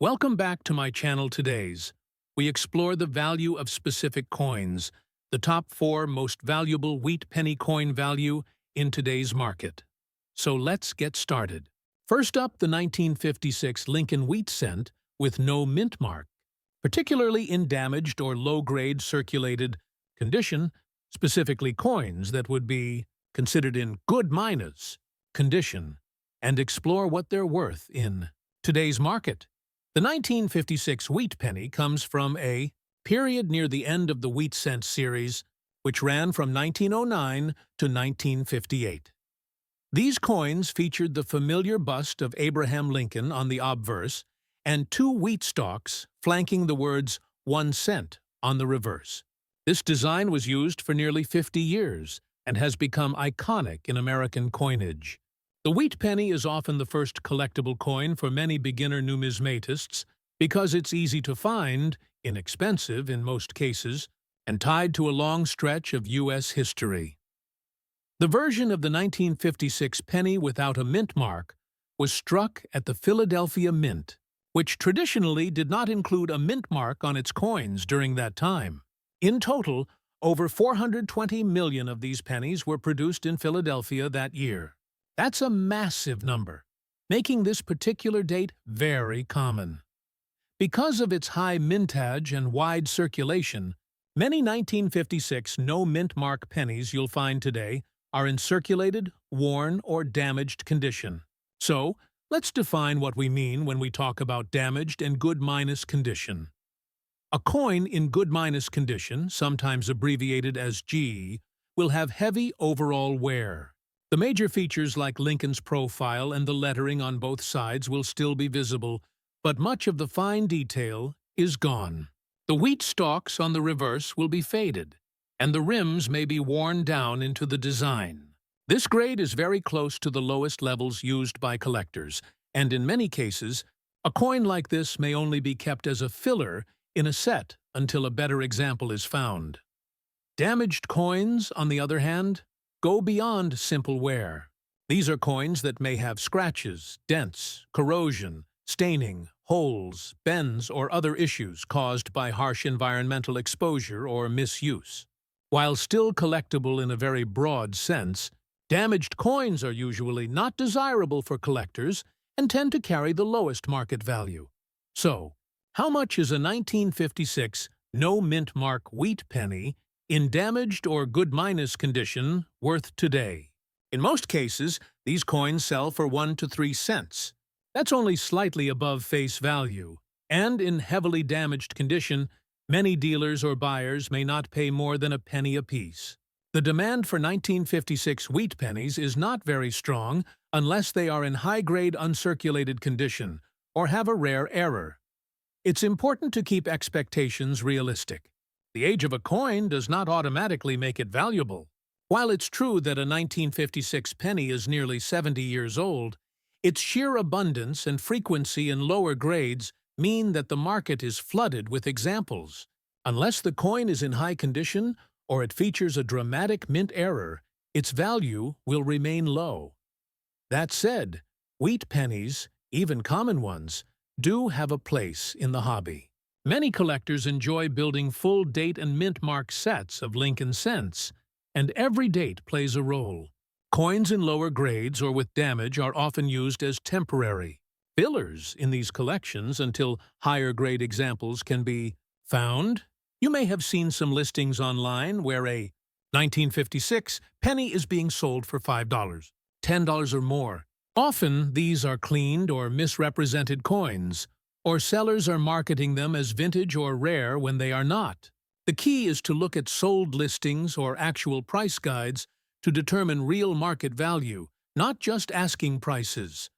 Welcome back to my channel today's. We explore the value of specific coins, the top 4 most valuable wheat penny coin value in today's market. So let's get started. First up, the 1956 Lincoln wheat cent with no mint mark, particularly in damaged or low-grade circulated condition, specifically coins that would be considered in good minus condition, and explore what they're worth in today's market. The 1956 wheat penny comes from a period near the end of the wheat cent series, which ran from 1909 to 1958. These coins featured the familiar bust of Abraham Lincoln on the obverse and 2 wheat stalks flanking the words 1 cent on the reverse. This design was used for nearly 50 years and has become iconic in American coinage. The wheat penny is often the first collectible coin for many beginner numismatists because it's easy to find, inexpensive in most cases, and tied to a long stretch of U.S. history. The version of the 1956 penny without a mint mark was struck at the Philadelphia Mint, which traditionally did not include a mint mark on its coins during that time. In total, over 420 million of these pennies were produced in Philadelphia that year. That's a massive number, making this particular date very common. Because of its high mintage and wide circulation, many 1956 no-mint mark pennies you'll find today are in circulated, worn, or damaged condition. So, let's define what we mean when we talk about damaged and good minus condition. A coin in good minus condition, sometimes abbreviated as G, will have heavy overall wear. The major features like Lincoln's profile and the lettering on both sides will still be visible, but much of the fine detail is gone. The wheat stalks on the reverse will be faded, and the rims may be worn down into the design. This grade is very close to the lowest levels used by collectors, and in many cases, a coin like this may only be kept as a filler in a set until a better example is found. Damaged coins, on the other hand, go beyond simple wear. These are coins that may have scratches, dents, corrosion, staining, holes, bends, or other issues caused by harsh environmental exposure or misuse. While still collectible in a very broad sense, damaged coins are usually not desirable for collectors and tend to carry the lowest market value. So, how much is a 1956 no-mint mark wheat penny in damaged or good minus condition worth today? In most cases, these coins sell for 1 to 3 cents. That's only slightly above face value, and in heavily damaged condition, many dealers or buyers may not pay more than a penny apiece. The demand for 1956 wheat pennies is not very strong unless they are in high-grade uncirculated condition or have a rare error. It's important to keep expectations realistic. The age of a coin does not automatically make it valuable. While it's true that a 1956 penny is nearly 70 years old, its sheer abundance and frequency in lower grades mean that the market is flooded with examples. Unless the coin is in high condition or it features a dramatic mint error, its value will remain low. That said, wheat pennies, even common ones, do have a place in the hobby. Many collectors enjoy building full date and mint mark sets of Lincoln cents, and every date plays a role. Coins in lower grades or with damage are often used as temporary fillers in these collections until higher grade examples can be found. You may have seen some listings online where a 1956 penny is being sold for $5, $10 or more. Often, these are cleaned or misrepresented coins, or sellers are marketing them as vintage or rare when they are not. The key is to look at sold listings or actual price guides to determine real market value, not just asking prices.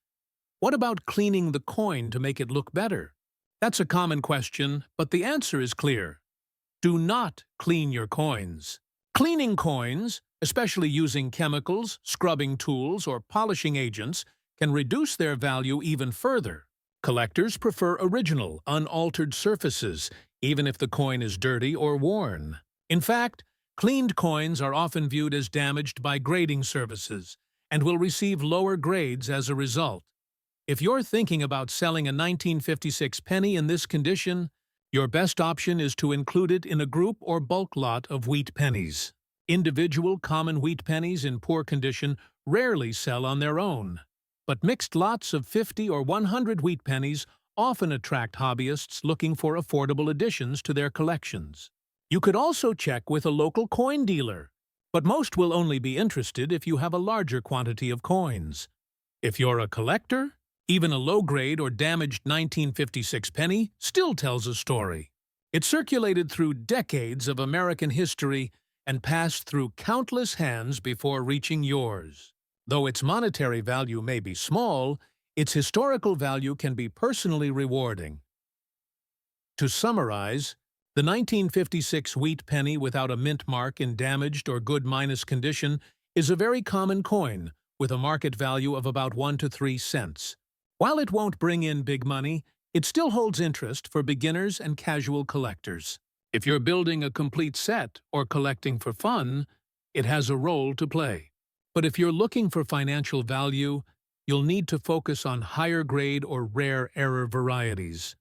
What about cleaning the coin to make it look better? That's a common question, but the answer is clear. Do not clean your coins. Cleaning coins, especially using chemicals, scrubbing tools, or polishing agents, can reduce their value even further. Collectors prefer original, unaltered surfaces, even if the coin is dirty or worn. In fact, cleaned coins are often viewed as damaged by grading services and will receive lower grades as a result. If you're thinking about selling a 1956 penny in this condition, your best option is to include it in a group or bulk lot of wheat pennies. Individual common wheat pennies in poor condition rarely sell on their own, but mixed lots of 50 or 100 wheat pennies often attract hobbyists looking for affordable additions to their collections. You could also check with a local coin dealer, but most will only be interested if you have a larger quantity of coins. If you're a collector, even a low-grade or damaged 1956 penny still tells a story. It circulated through decades of American history and passed through countless hands before reaching yours. Though its monetary value may be small, its historical value can be personally rewarding. To summarize, the 1956 wheat penny without a mint mark in damaged or good minus condition is a very common coin with a market value of about 1 to 3 cents. While it won't bring in big money, it still holds interest for beginners and casual collectors. If you're building a complete set or collecting for fun, it has a role to play. But if you're looking for financial value, you'll need to focus on higher grade or rare error varieties.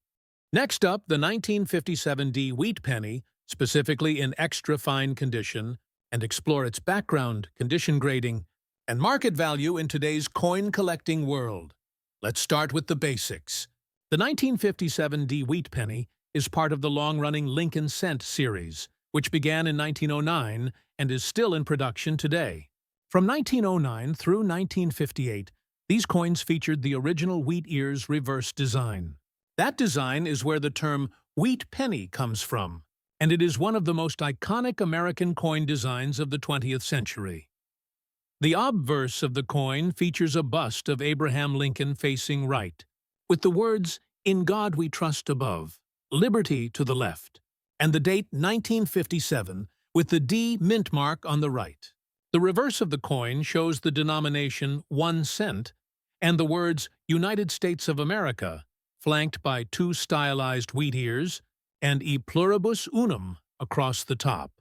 Next up, the 1957D wheat penny, specifically in extra fine condition, and explore its background, condition grading, and market value in today's coin collecting world. Let's start with the basics. The 1957D wheat penny is part of the long-running Lincoln Cent series, which began in 1909 and is still in production today. From 1909 through 1958, these coins featured the original wheat ears reverse design. That design is where the term wheat penny comes from, and it is one of the most iconic American coin designs of the 20th century. The obverse of the coin features a bust of Abraham Lincoln facing right, with the words, "In God we trust" above, "Liberty" to the left, and the date 1957 with the D mint mark on the right. The reverse of the coin shows the denomination 1 cent and the words United States of America, flanked by 2 stylized wheat ears and E pluribus unum across the top.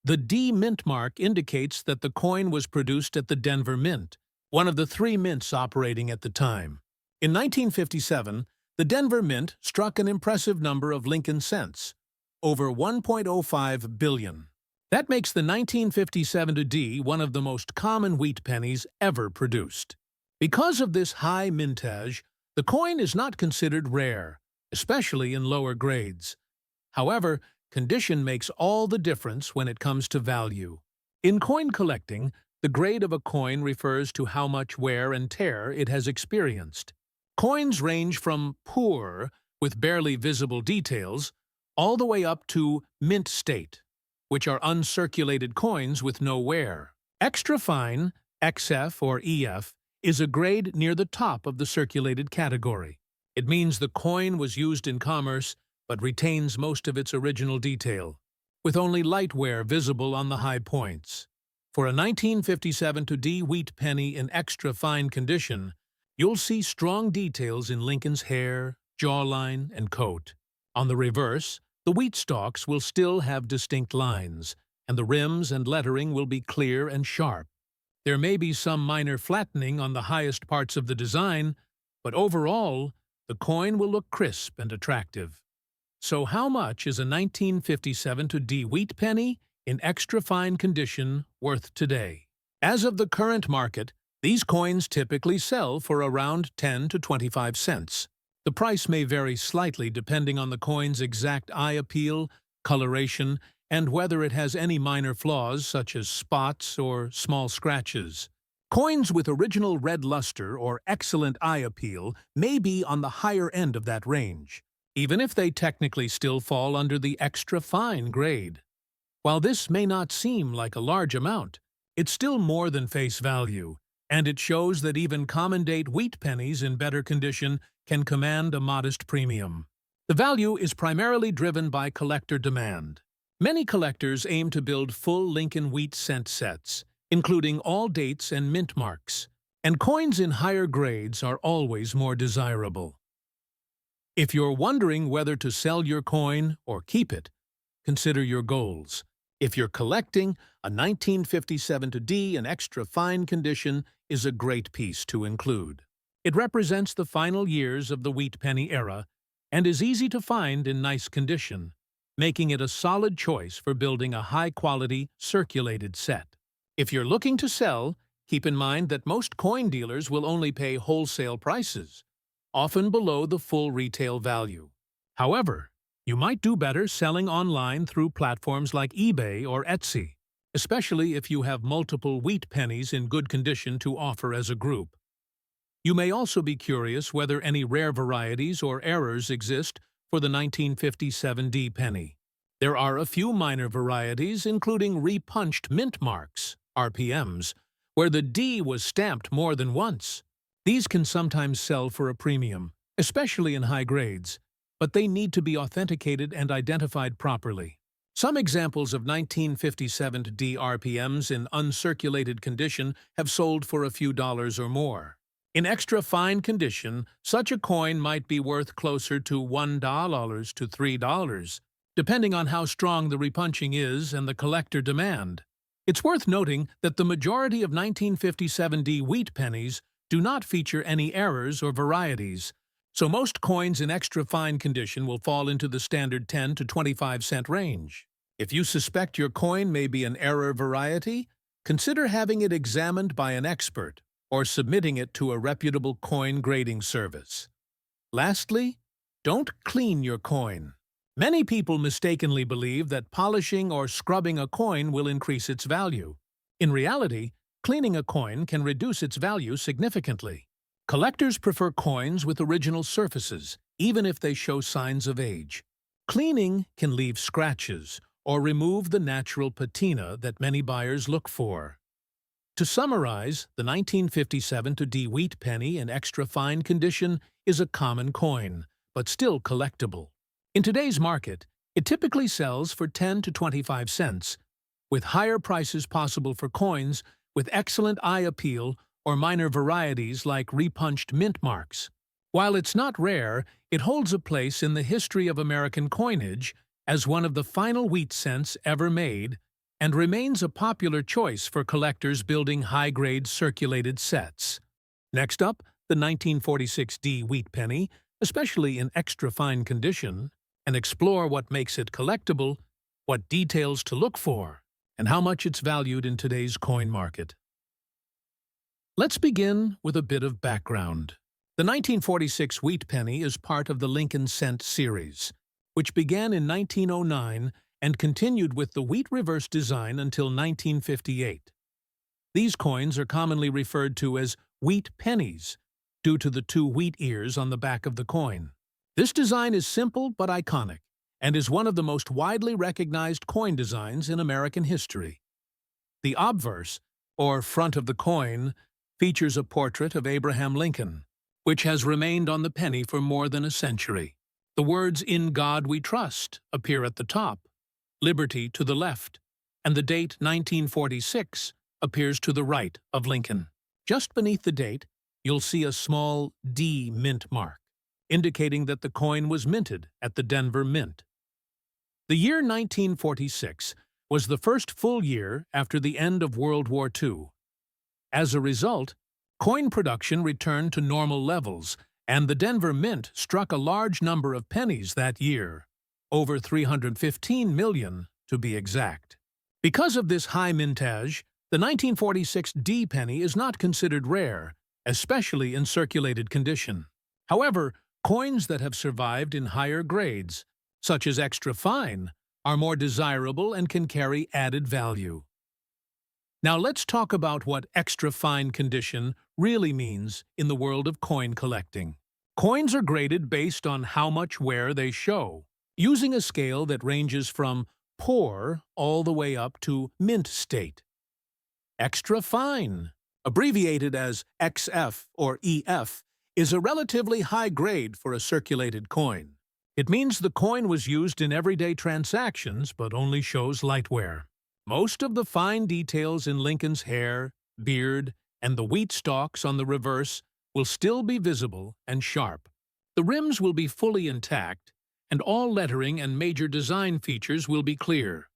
The D mint mark indicates that the coin was produced at the Denver Mint, one of the 3 mints operating at the time. In 1957, the Denver Mint struck an impressive number of Lincoln cents, over 1.05 billion. That makes the 1957D one of the most common wheat pennies ever produced. Because of this high mintage, the coin is not considered rare, especially in lower grades. However, condition makes all the difference when it comes to value. In coin collecting, the grade of a coin refers to how much wear and tear it has experienced. Coins range from poor, with barely visible details, all the way up to mint state, which are uncirculated coins with no wear. Extra fine, XF or EF, is a grade near the top of the circulated category. It means the coin was used in commerce but retains most of its original detail, with only light wear visible on the high points. For a 1957D wheat penny in extra fine condition, you'll see strong details in Lincoln's hair, jawline, and coat. On the reverse, the wheat stalks will still have distinct lines, and the rims and lettering will be clear and sharp. There may be some minor flattening on the highest parts of the design, but overall, the coin will look crisp and attractive. So how much is a 1957D wheat penny in extra fine condition worth today? As of the current market, these coins typically sell for around 10 to 25 cents. The price may vary slightly depending on the coin's exact eye appeal, coloration, and whether it has any minor flaws such as spots or small scratches. Coins with original red luster or excellent eye appeal may be on the higher end of that range, even if they technically still fall under the extra fine grade. While this may not seem like a large amount, it's still more than face value, and it shows that even common-date wheat pennies in better condition can command a modest premium. The value is primarily driven by collector demand. Many collectors aim to build full Lincoln wheat cent sets, including all dates and mint marks, and coins in higher grades are always more desirable. If you're wondering whether to sell your coin or keep it, consider your goals. If you're collecting, a 1957D in extra fine condition is a great piece to include. It represents the final years of the wheat penny era and is easy to find in nice condition, making it a solid choice for building a high-quality, circulated set. If you're looking to sell, keep in mind that most coin dealers will only pay wholesale prices, often below the full retail value. However, you might do better selling online through platforms like eBay or Etsy, especially if you have multiple wheat pennies in good condition to offer as a group. You may also be curious whether any rare varieties or errors exist for the 1957 D penny. There are a few minor varieties, including repunched mint marks, RPMs, where the D was stamped more than once. These can sometimes sell for a premium, especially in high grades, but they need to be authenticated and identified properly. Some examples of 1957 D RPMs in uncirculated condition have sold for a few dollars or more. In extra fine condition, such a coin might be worth closer to $1 to $3, depending on how strong the repunching is and the collector demand. It's worth noting that the majority of 1957 D wheat pennies do not feature any errors or varieties, so most coins in extra fine condition will fall into the standard 10 to 25 cent range. If you suspect your coin may be an error variety, consider having it examined by an expert or submitting it to a reputable coin grading service. Lastly, don't clean your coin. Many people mistakenly believe that polishing or scrubbing a coin will increase its value. In reality, cleaning a coin can reduce its value significantly. Collectors prefer coins with original surfaces, even if they show signs of age. Cleaning can leave scratches or remove the natural patina that many buyers look for. To summarize, the 1957 D wheat penny in extra fine condition is a common coin, but still collectible. In today's market, it typically sells for 10 to 25 cents, with higher prices possible for coins with excellent eye appeal or minor varieties like repunched mint marks. While it's not rare, it holds a place in the history of American coinage as one of the final wheat cents ever made, and remains a popular choice for collectors building high-grade circulated sets. Next up, the 1946 D wheat penny, especially in extra fine condition, and explore what makes it collectible, what details to look for, and how much it's valued in today's coin market. Let's begin with a bit of background. The 1946 wheat penny is part of the Lincoln Cent series, which began in 1909 and continued with the wheat reverse design until 1958. These coins are commonly referred to as wheat pennies due to the two wheat ears on the back of the coin. This design is simple but iconic and is one of the most widely recognized coin designs in American history. The obverse, or front of the coin, features a portrait of Abraham Lincoln, which has remained on the penny for more than a century. The words "In God We Trust" appear at the top, Liberty to the left, and the date 1946 appears to the right of Lincoln. Just beneath the date, you'll see a small D mint mark, indicating that the coin was minted at the Denver Mint. The year 1946 was the first full year after the end of World War II. As a result, coin production returned to normal levels, and the Denver Mint struck a large number of pennies that year. Over 315 million, to be exact. Because of this high mintage, the 1946 D penny is not considered rare, especially in circulated condition. However, coins that have survived in higher grades, such as extra fine, are more desirable and can carry added value. Now let's talk about what extra fine condition really means in the world of coin collecting. Coins are graded based on how much wear they show, using a scale that ranges from poor all the way up to mint state. Extra fine, abbreviated as XF or EF, is a relatively high grade for a circulated coin. It means the coin was used in everyday transactions but only shows light wear. Most of the fine details in Lincoln's hair, beard, and the wheat stalks on the reverse will still be visible and sharp. The rims will be fully intact, and all lettering and major design features will be clear.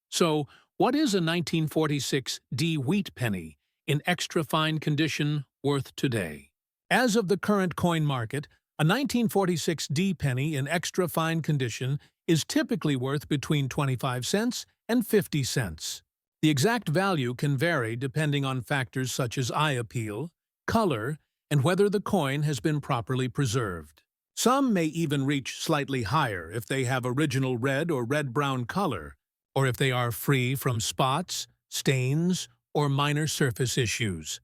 So, what is a 1946 D wheat penny in extra fine condition worth today? As of the current coin market, a 1946 D penny in extra fine condition is typically worth between 25 cents and 50 cents. The exact value can vary depending on factors such as eye appeal, color, and whether the coin has been properly preserved. Some may even reach slightly higher if they have original red or red-brown color, or if they are free from spots, stains, or minor surface issues.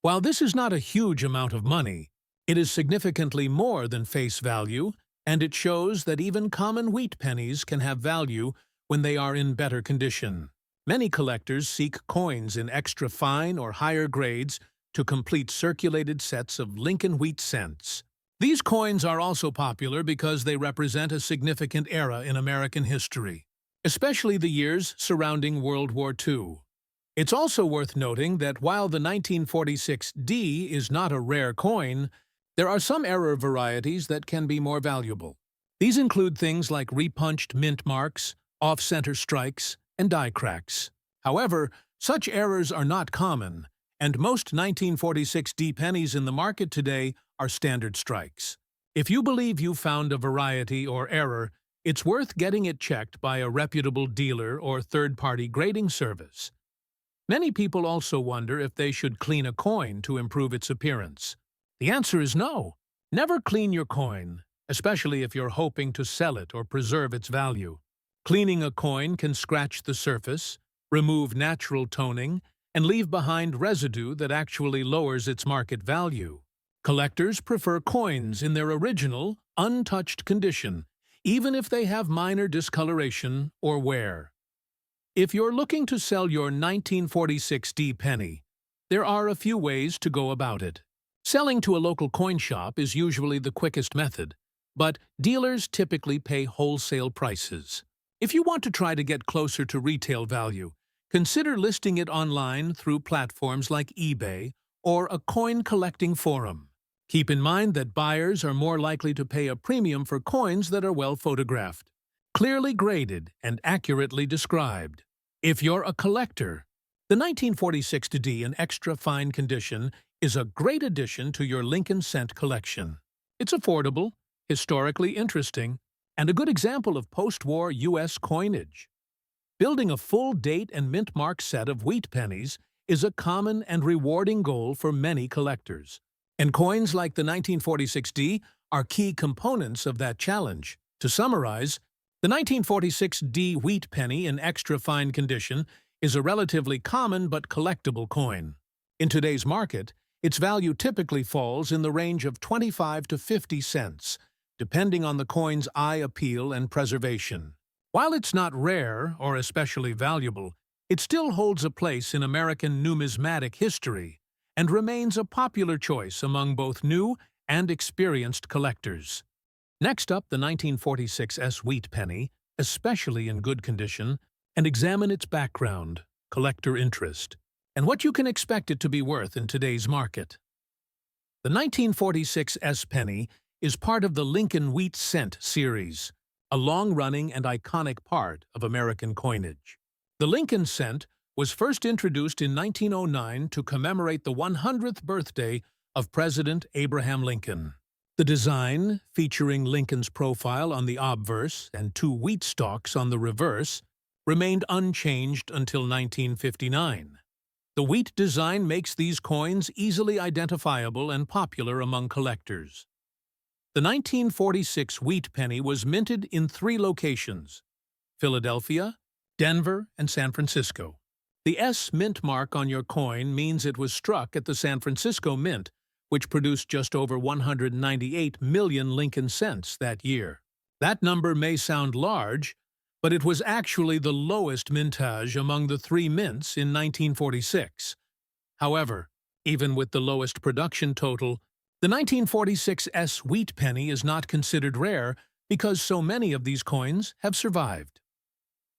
While this is not a huge amount of money, it is significantly more than face value, and it shows that even common wheat pennies can have value when they are in better condition. Many collectors seek coins in extra fine or higher grades to complete circulated sets of Lincoln wheat cents. These coins are also popular because they represent a significant era in American history, especially the years surrounding World War II. It's also worth noting that while the 1946 D is not a rare coin, there are some error varieties that can be more valuable. These include things like repunched mint marks, off-center strikes, and die cracks. However, such errors are not common, and most 1946 D pennies in the market today are standard strikes. If you believe you found a variety or error, it's worth getting it checked by a reputable dealer or third-party grading service. Many people also wonder if they should clean a coin to improve its appearance. The answer is no. Never clean your coin, especially if you're hoping to sell it or preserve its value. Cleaning a coin can scratch the surface, remove natural toning, and leave behind residue that actually lowers its market value. Collectors prefer coins in their original, untouched condition, even if they have minor discoloration or wear. If you're looking to sell your 1946 D penny, there are a few ways to go about it. Selling to a local coin shop is usually the quickest method, but dealers typically pay wholesale prices. If you want to try to get closer to retail value, consider listing it online through platforms like eBay or a coin collecting forum. Keep in mind that buyers are more likely to pay a premium for coins that are well photographed, clearly graded, and accurately described. If you're a collector, the 1946 D in extra fine condition is a great addition to your Lincoln cent collection. It's affordable, historically interesting, and a good example of post-war U.S. coinage. Building a full date and mint mark set of wheat pennies is a common and rewarding goal for many collectors. And coins like the 1946 D are key components of that challenge. To summarize, the 1946 D wheat penny in extra fine condition is a relatively common but collectible coin. In today's market, its value typically falls in the range of 25 to 50 cents, depending on the coin's eye appeal and preservation. While it's not rare or especially valuable, it still holds a place in American numismatic history and remains a popular choice among both new and experienced collectors. Next up, the 1946 S wheat penny, especially in good condition, and examine its background, collector interest, and what you can expect it to be worth in today's market. The 1946 S penny is part of the Lincoln Wheat Cent series, a long-running and iconic part of American coinage. The Lincoln cent was first introduced in 1909 to commemorate the 100th birthday of President Abraham Lincoln. The design, featuring Lincoln's profile on the obverse and two wheat stalks on the reverse, remained unchanged until 1959. The wheat design makes these coins easily identifiable and popular among collectors. The 1946 wheat penny was minted in 3 locations: Philadelphia, Denver, and San Francisco. The S mint mark on your coin means it was struck at the San Francisco Mint, which produced just over 198 million Lincoln cents that year. That number may sound large, but it was actually the lowest mintage among the 3 mints in 1946. However, even with the lowest production total, the 1946 S wheat penny is not considered rare because so many of these coins have survived.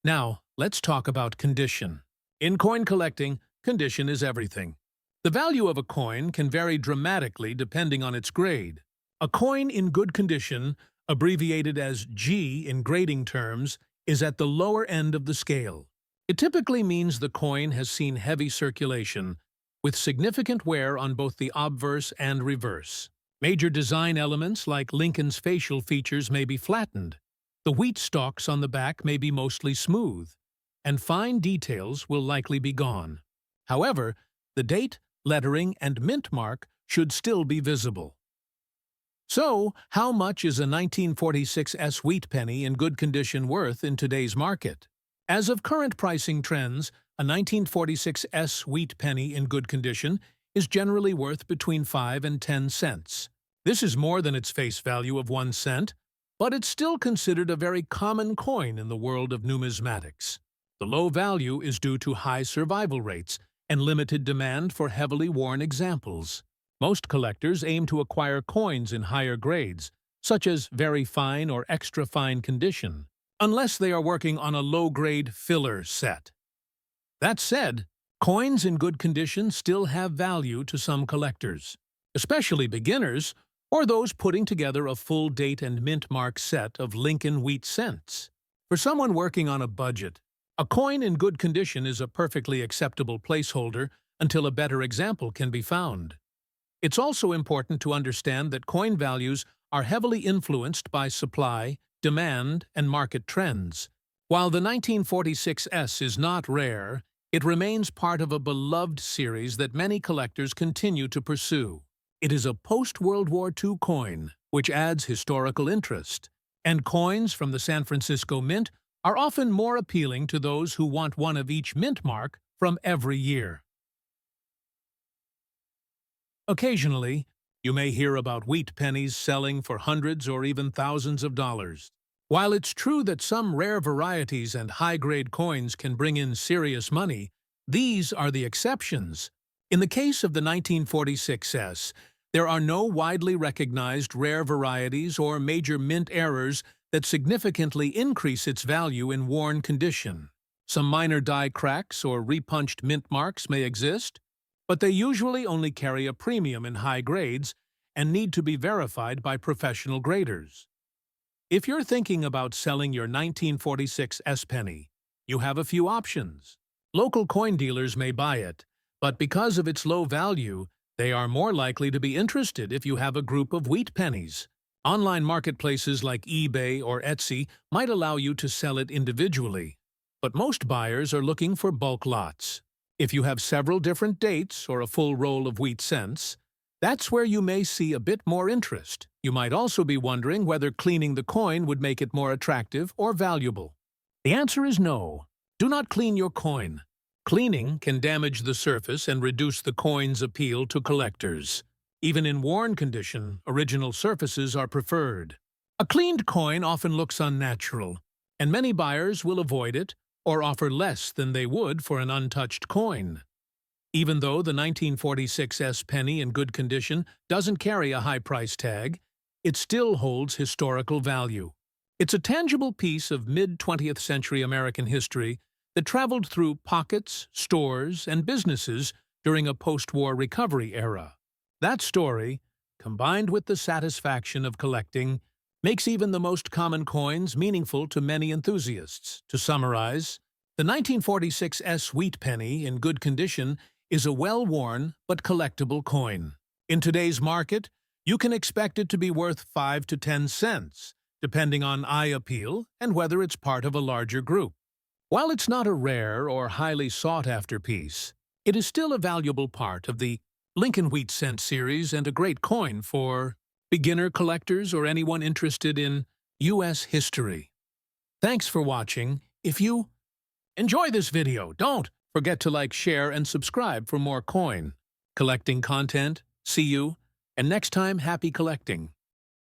Now, let's talk about condition. In coin collecting, condition is everything. The value of a coin can vary dramatically depending on its grade. A coin in good condition, abbreviated as G in grading terms, is at the lower end of the scale. It typically means the coin has seen heavy circulation, with significant wear on both the obverse and reverse. Major design elements like Lincoln's facial features may be flattened. The wheat stalks on the back may be mostly smooth, and fine details will likely be gone. However, the date, lettering, and mint mark should still be visible. So, how much is a 1946 wheat penny in good condition worth in today's market? As of current pricing trends, a 1946 wheat penny in good condition is generally worth between 5 and 10 cents. This is more than its face value of 1 cent, but it's still considered a very common coin in the world of numismatics. The low value is due to high survival rates and limited demand for heavily worn examples. Most collectors aim to acquire coins in higher grades, such as very fine or extra fine condition, unless they are working on a low-grade filler set. That said, coins in good condition still have value to some collectors, especially beginners or those putting together a full date and mint mark set of Lincoln wheat cents. For someone working on a budget, a coin in good condition is a perfectly acceptable placeholder until a better example can be found. It's also important to understand that coin values are heavily influenced by supply, demand, and market trends. While the 1946 is not rare, it remains part of a beloved series that many collectors continue to pursue. It is a post-World War II coin, which adds historical interest, and coins from the San Francisco Mint are often more appealing to those who want one of each mint mark from every year. Occasionally, you may hear about wheat pennies selling for hundreds or even thousands of dollars. While it's true that some rare varieties and high-grade coins can bring in serious money, these are the exceptions. In the case of the 1946 there are no widely recognized rare varieties or major mint errors that significantly increase its value in worn condition. Some minor die cracks or repunched mint marks may exist, but they usually only carry a premium in high grades and need to be verified by professional graders. If you're thinking about selling your 1946 penny, you have a few options. Local coin dealers may buy it, but because of its low value, they are more likely to be interested if you have a group of wheat pennies. Online marketplaces like eBay or Etsy might allow you to sell it individually, but most buyers are looking for bulk lots. If you have several different dates or a full roll of wheat cents, that's where you may see a bit more interest. You might also be wondering whether cleaning the coin would make it more attractive or valuable. The answer is no. Do not clean your coin. Cleaning can damage the surface and reduce the coin's appeal to collectors. Even in worn condition, original surfaces are preferred. A cleaned coin often looks unnatural, and many buyers will avoid it or offer less than they would for an untouched coin. Even though the 1946 penny in good condition doesn't carry a high price tag, it still holds historical value. It's a tangible piece of mid-20th century American history that traveled through pockets, stores, and businesses during a post-war recovery era. That story, combined with the satisfaction of collecting, makes even the most common coins meaningful to many enthusiasts. To summarize, the 1946 wheat penny in good condition is a well-worn but collectible coin. In today's market, you can expect it to be worth 5 to 10 cents, depending on eye appeal and whether it's part of a larger group. While it's not a rare or highly sought-after piece, it is still a valuable part of the Lincoln Wheat Cent series and a great coin for beginner collectors or anyone interested in U.S. history. Thanks for watching. If you enjoy this video, don't forget to like, share, and subscribe for more coin collecting content. See you, and next time, happy collecting.